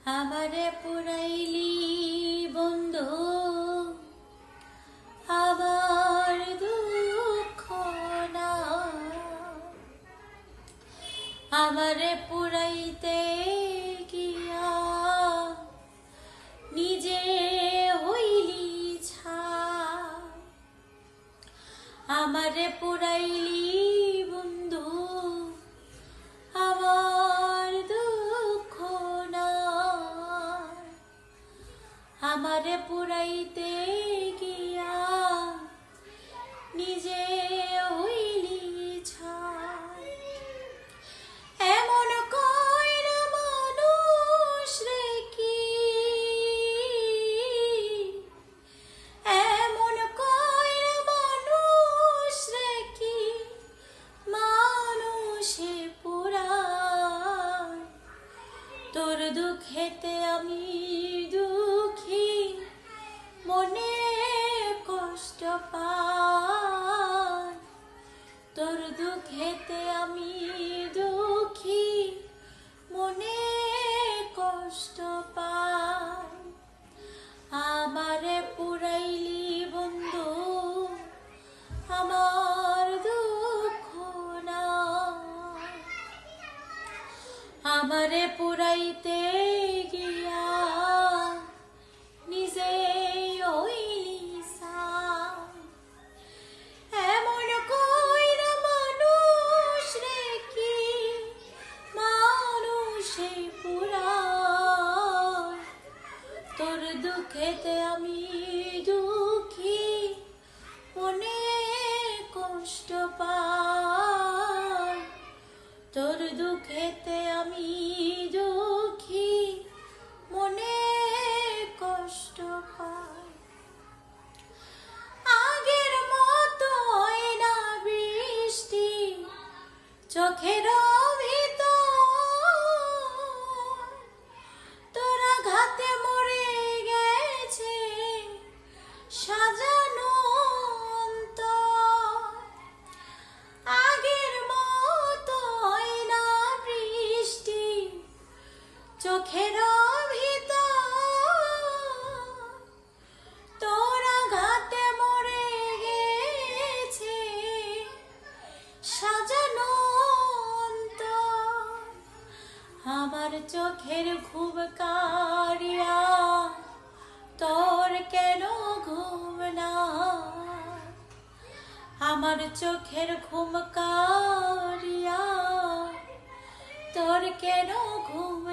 আমারে পুরাইলি বন্ধু আমার দুঃখ না, আমারে পুরাইতে গিয়া নিজে হইলি ছাই। আমারে পুরাইলি বন্ধু আমার দুঃখ না, আমারে পুরাইতে গিয়া নিজে হইলি ছাই। এমন কইরা মানুষ রে কি, এমন কইরা মানুষ রে কি মানুষে পুরায়। তোর দুঃখেতে আমি দুঃখী, মনে কষ্ট পাই। তোর দুঃখেতে আমি দুঃখী, মনে কষ্ট পাই। আমারে পুরাইলি বন্ধু আমার দুঃখ না, আমারে পুরাইতে গিয়া নিজে হইলি ছাই। এমন কইরা মানুষ রে কি মানুষে পুরায়। তোর দুঃখেতে আমি দুঃখী, মনে কষ্ট পাই। তোর দুঃখেতে আমি দুঃখী, মনে কষ্ট পাই। আগের মতো হয় না বৃষ্টি চোখের ভিতর, তোরা ঘাতে মরে গেছে সাজানো অন্তর। আগের মতো হয় না বৃষ্টি চোখের ভিতর, তোরা ঘাতে মরে গেছে সাজানো অন্তর। আমার চোখের ঘুম কারিয়া তোর কেন ঘুম না, আমার চোখের ঘুম কারিয়া তোর কেন ঘুম